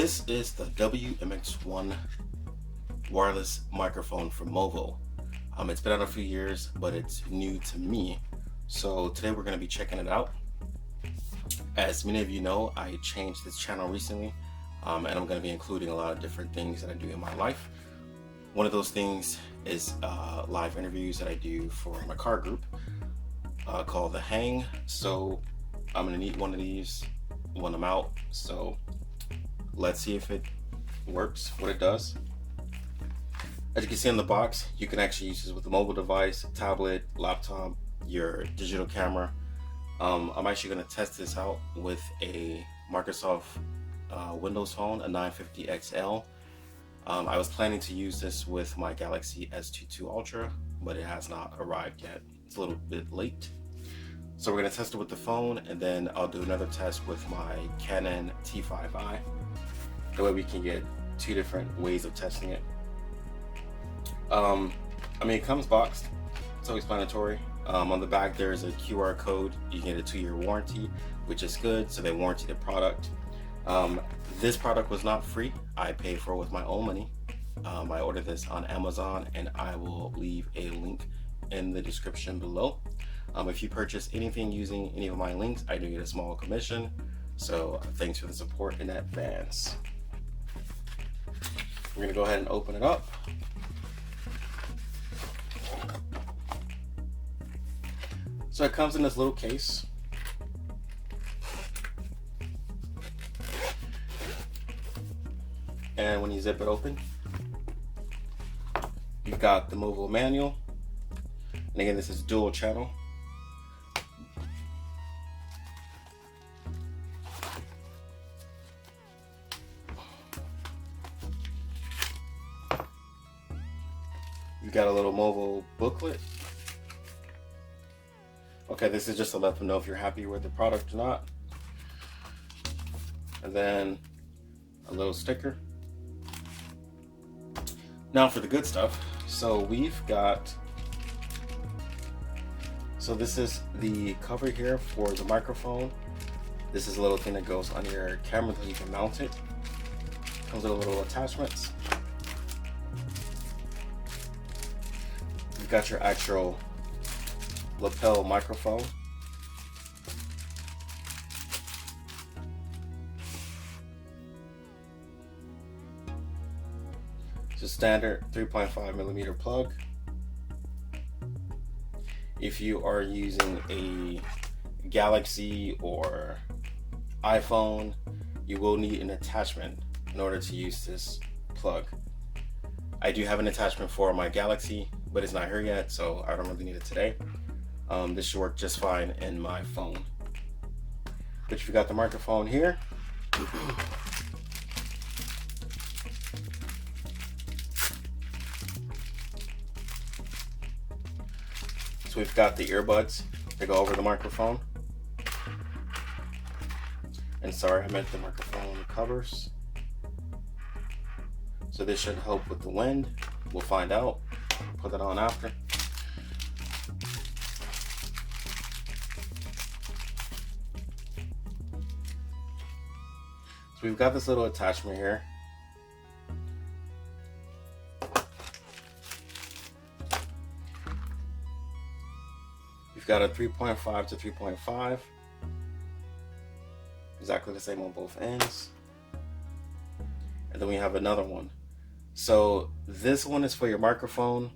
This is the WMX-1 wireless microphone from Movo. It's been out a few years, but it's new to me. So today we're going to be checking it out. As many of you know, I changed this channel recently, and I'm going to be including a lot of different things that I do in my life. One of those things is live interviews that I do for my car group called The Hang. So I'm going to need one of these when I'm out. So let's see if it works, what it does. As you can see on the box, you can actually use this with a mobile device, tablet, laptop, your digital camera. I'm actually going to test this out with a Microsoft Windows phone, a 950 XL. I was planning to use this with my Galaxy S22 Ultra, but it has not arrived yet. It's a little bit late. So we're going to test it with the phone, and then I'll do another test with my Canon T5i. That way we can get two different ways of testing it. It comes boxed, self-explanatory. On the back there's a QR code. You can get a 2-year warranty, which is good, so they warranty the product. This product was not free. I paid for it with my own money. I ordered this on Amazon, and I will leave a link in the description below. If you purchase anything using any of my links, I do get a small commission, so thanks for the support in advance. We're gonna go ahead and open it up. So it comes in this little case. And when you zip it open, you've got the Movo manual. And again, this is dual channel. You've got a little Movo booklet. Okay, this is just to let them know if you're happy with the product or not. And then a little sticker. Now for the good stuff. So we've got, so this is the cover here for the microphone. This is a little thing that goes on your camera so you can mount it. Comes with a little attachments. You've got your actual lapel microphone. It's a standard 3.5mm plug. If you are using a Galaxy or iPhone, you will need an attachment in order to use this plug. I do have an attachment for my Galaxy, but it's not here yet, so I don't really need it today. This should work just fine in my phone. But you've got the microphone here. So we've got the earbuds that go over the microphone. And sorry, I meant the microphone covers. So this should help with the wind. We'll find out. Put that on after. So we've got this little attachment here. We've got a 3.5 to 3.5. Exactly the same on both ends. And then we have another one. So this one is for your microphone,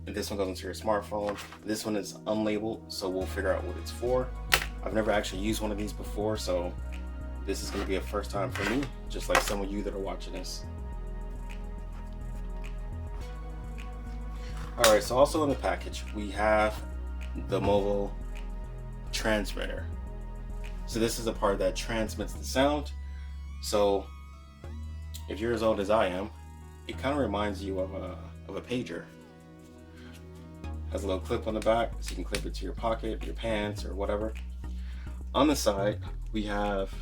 and this one goes into your smartphone. This one is unlabeled, so we'll figure out what it's for. I've never actually used one of these before, so this is going to be a first time for me, just like some of you that are watching this. Alright, so also in the package, we have the Movo transmitter. So this is the part that transmits the sound. So if you're as old as I am, it kind of reminds you of a pager. Has a little clip on the back, so you can clip it to your pocket, your pants, or whatever. On the side, we have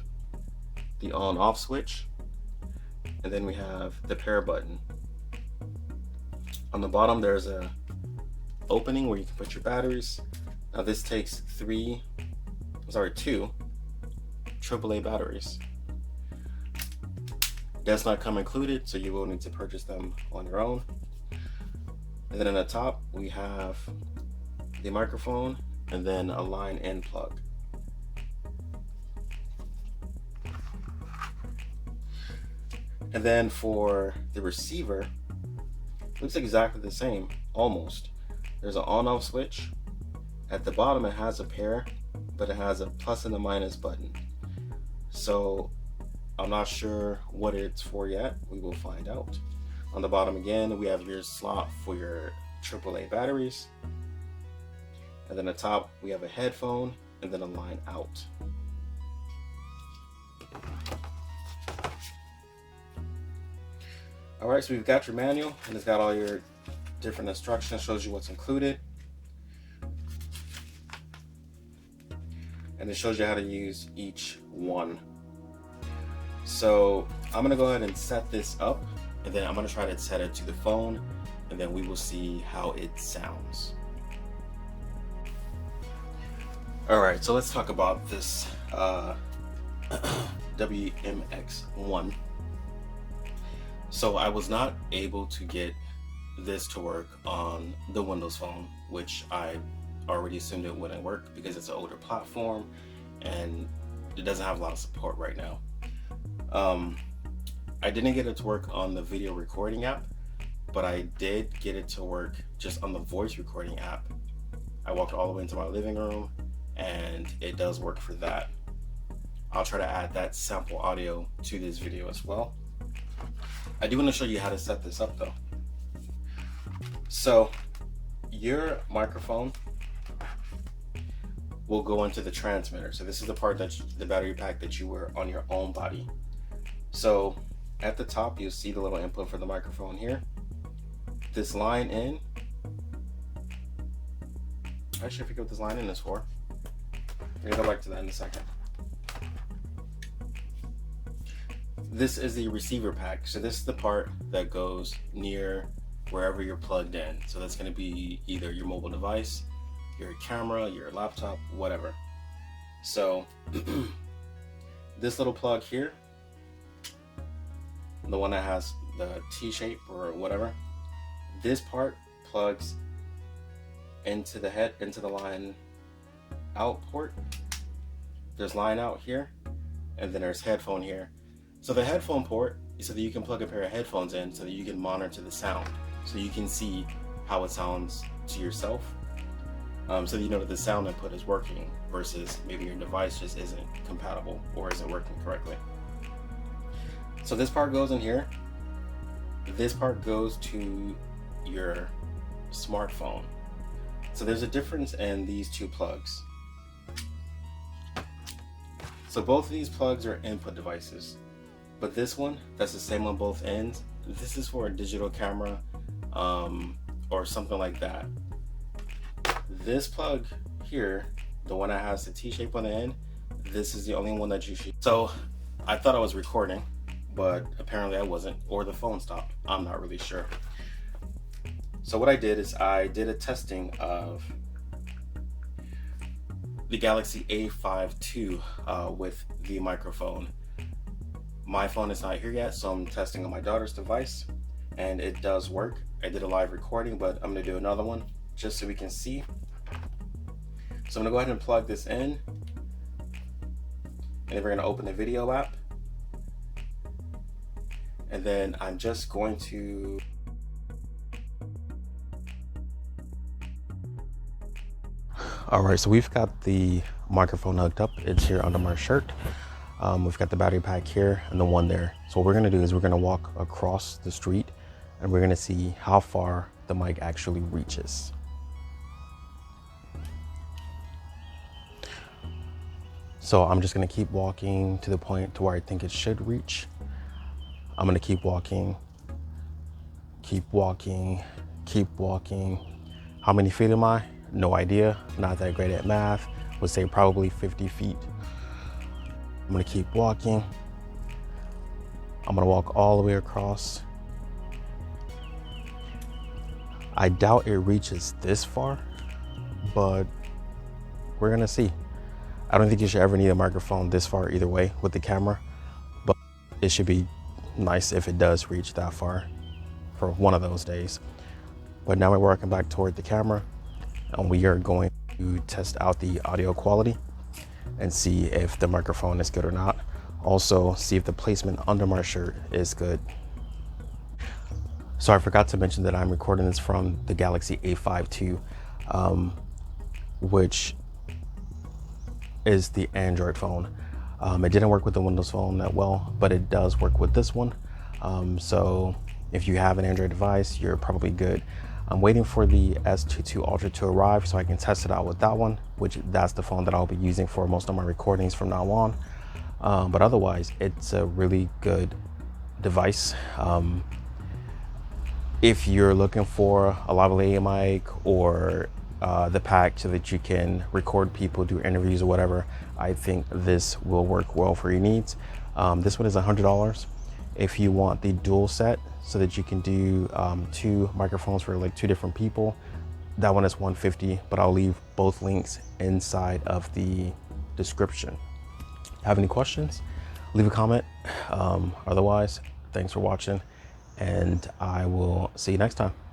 the on-off switch, and then we have the pair button. On the bottom, there's a opening where you can put your batteries. Now this takes two AAA batteries. Does not come included, so you will need to purchase them on your own. And then in the top, we have the microphone and then a line in plug. And then for the receiver, looks exactly the same, almost. There's an on-off switch. At the bottom, it has a pair, but it has a plus and a minus button. So I'm not sure what it's for yet. We will find out. On the bottom again, we have your slot for your AAA batteries. And then at the top, we have a headphone and then a line out. All right, so we've got your manual and it's got all your different instructions, shows you what's included. And it shows you how to use each one. So I'm gonna go ahead and set this up, and then I'm gonna try to set it to the phone, and then we will see how it sounds. All right, so let's talk about this WMX-1. So I was not able to get this to work on the Windows Phone, which I already assumed it wouldn't work because it's an older platform and it doesn't have a lot of support right now. I didn't get it to work on the video recording app, but I did get it to work just on the voice recording app. I walked all the way into my living room and it does work for that. I'll try to add that sample audio to this video as well. I do want to show you how to set this up though. So your microphone will go into the transmitter. So this is the part that the battery pack that you wear on your own body. So at the top, you'll see the little input for the microphone here. This line in, actually I forget what this line in is for. We're gonna go back to that in a second. This is the receiver pack. So this is the part that goes near wherever you're plugged in. So that's gonna be either your mobile device, your camera, your laptop, whatever. So this little plug here, the one that has the T-shape or whatever, this part plugs into the head, into the line out port. There's line out here, and then there's headphone here. So the headphone port is so that you can plug a pair of headphones in so that you can monitor the sound, so you can see how it sounds to yourself, so that you know that the sound input is working versus maybe your device just isn't compatible or isn't working correctly. So this part goes in here. This part goes to your smartphone. So there's a difference in these two plugs. So both of these plugs are input devices, but this one, that's the same on both ends. This is for a digital camera or something like that. This plug here, the one that has the T-shape on the end, this is the only one that you should. So I thought I was recording, but apparently I wasn't, or the phone stopped. I'm not really sure. So what I did is I did a testing of the Galaxy A52 with the microphone. My phone is not here yet, so I'm testing on my daughter's device, and it does work. I did a live recording, but I'm gonna do another one just so we can see. So I'm gonna go ahead and plug this in, and then we're gonna open the video app. And then I'm just going to all right, so we've got the microphone hooked up. It's here under my shirt. We've got the battery pack here and the one there. So what we're gonna do is we're gonna walk across the street and we're gonna see how far the mic actually reaches. So I'm just gonna keep walking to the point to where I think it should reach. I'm gonna keep walking, keep walking, keep walking. How many feet am I? No idea, not that great at math. Would say probably 50 feet. I'm gonna keep walking. I'm gonna walk all the way across. I doubt it reaches this far, but we're gonna see. I don't think you should ever need a microphone this far either way with the camera, but it should be nice if it does reach that far for one of those days. But now we're working back toward the camera, and we are going to test out the audio quality and see if the microphone is good or not. Also, see if the placement under my shirt is good. So I forgot to mention that I'm recording this from the Galaxy A52, which is the Android phone. It didn't work with the Windows phone that well, but it does work with this one. So if you have an Android device, you're probably good. I'm waiting for the S22 Ultra to arrive so I can test it out with that one, which that's the phone that I'll be using for most of my recordings from now on. But otherwise, it's a really good device. If you're looking for a lavalier mic or the pack so that you can record people, do interviews or whatever, I think this will work well for your needs. This one is $100. If you want the dual set so that you can do 2 microphones for like 2 different people, that one is $150, but I'll leave both links inside of the description. Have any questions? Leave a comment. Otherwise, thanks for watching, and I will see you next time.